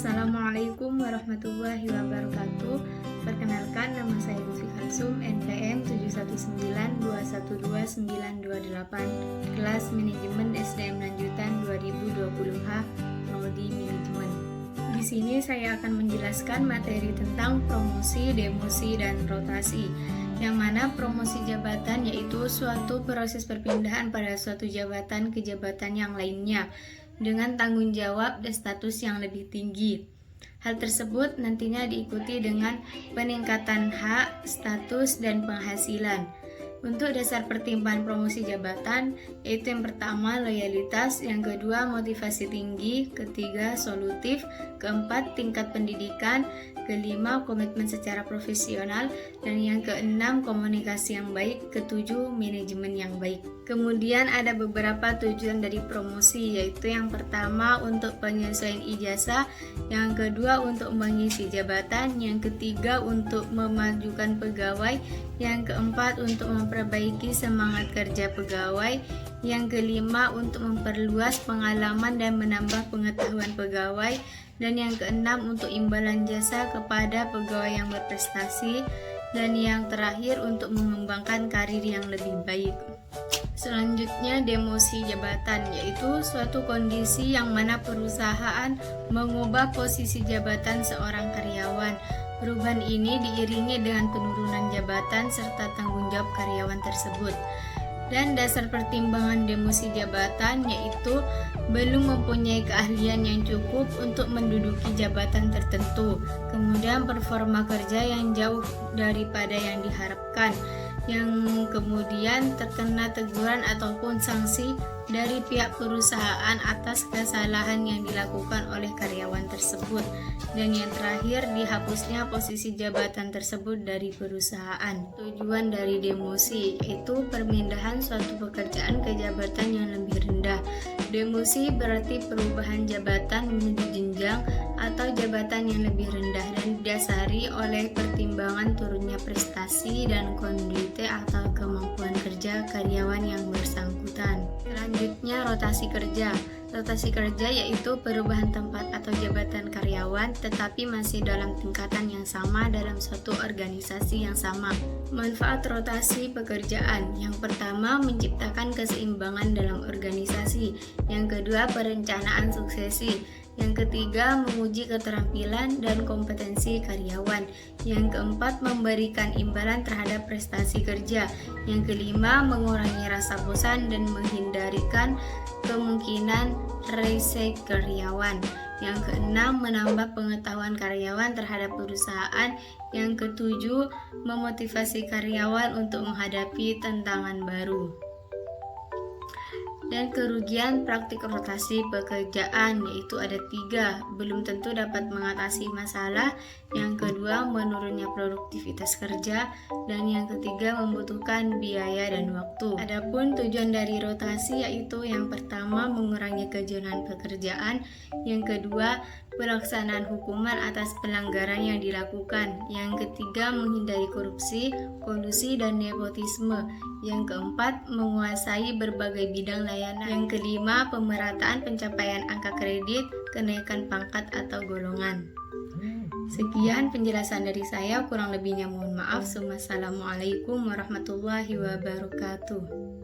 Assalamualaikum warahmatullahi wabarakatuh. Perkenalkan, nama saya Lutfi Kalsum, NPM 719212928, kelas Manajemen SDM Lanjutan 2020H, Prodi Manajemen. Di sini saya akan menjelaskan materi tentang promosi, demosi, dan rotasi. Yang mana promosi jabatan yaitu suatu proses perpindahan pada suatu jabatan ke jabatan yang lainnya dengan tanggung jawab dan status yang lebih tinggi. Hal tersebut nantinya diikuti dengan peningkatan hak, status, dan penghasilan. Untuk dasar pertimbangan promosi jabatan, yaitu yang pertama loyalitas, yang kedua motivasi tinggi, ketiga solutif, keempat tingkat pendidikan, kelima komitmen secara profesional, dan yang keenam komunikasi yang baik, ketujuh manajemen yang baik. Kemudian ada beberapa tujuan dari promosi, yaitu yang pertama untuk penyesuaian ijazah, yang kedua untuk mengisi jabatan, yang ketiga untuk memajukan pegawai, yang keempat untuk memperbaiki semangat kerja pegawai, yang kelima untuk memperluas pengalaman dan menambah pengetahuan pegawai, dan yang keenam untuk imbalan jasa kepada pegawai yang berprestasi, dan yang terakhir untuk mengembangkan karir yang lebih baik. Selanjutnya demosi jabatan, yaitu suatu kondisi yang mana perusahaan mengubah posisi jabatan seorang karyawan. Perubahan ini diiringi dengan penurunan jabatan serta tanggung jawab karyawan tersebut. Dan dasar pertimbangan demosi jabatan yaitu belum mempunyai keahlian yang cukup untuk menduduki jabatan tertentu, kemudian performa kerja yang jauh daripada yang diharapkan, yang kemudian terkena teguran ataupun sanksi dari pihak perusahaan atas kesalahan yang dilakukan oleh karyawan tersebut, dan yang terakhir dihapusnya posisi jabatan tersebut dari perusahaan. Tujuan dari demosi yaitu perpindahan suatu pekerjaan ke jabatan yang lebih rendah. Demosi berarti perubahan jabatan menuju jenjang atau jabatan yang lebih rendah dan didasari oleh pertimbangan turunnya prestasi dan kondisi atau kemampuan kerja karyawan yang bersangkutan. Selanjutnya rotasi kerja. Rotasi kerja yaitu perubahan tempat atau jabatan karyawan tetapi masih dalam tingkatan yang sama dalam suatu organisasi yang sama. Manfaat rotasi pekerjaan: yang pertama menciptakan keseimbangan dalam organisasi, yang kedua perencanaan suksesi, yang ketiga menguji keterampilan dan kompetensi karyawan, yang keempat memberikan imbalan terhadap prestasi kerja, yang kelima mengurangi rasa bosan dan menghindarikan kemungkinan resign karyawan, yang keenam menambah pengetahuan karyawan terhadap perusahaan, yang ketujuh memotivasi karyawan untuk menghadapi tantangan baru. Dan kerugian praktik rotasi pekerjaan yaitu ada 3, belum tentu dapat mengatasi masalah, yang kedua menurunnya produktivitas kerja, dan yang ketiga membutuhkan biaya dan waktu. Adapun tujuan dari rotasi yaitu yang pertama mengurangi kejenuhan pekerjaan, yang kedua pelaksanaan hukuman atas pelanggaran yang dilakukan, yang ketiga menghindari korupsi, kolusi, dan nepotisme, yang keempat menguasai berbagai bidang layanan, yang kelima pemerataan pencapaian angka kredit, kenaikan pangkat atau golongan. Sekian penjelasan dari saya, kurang lebihnya mohon maaf. Wassalamualaikum warahmatullahi wabarakatuh.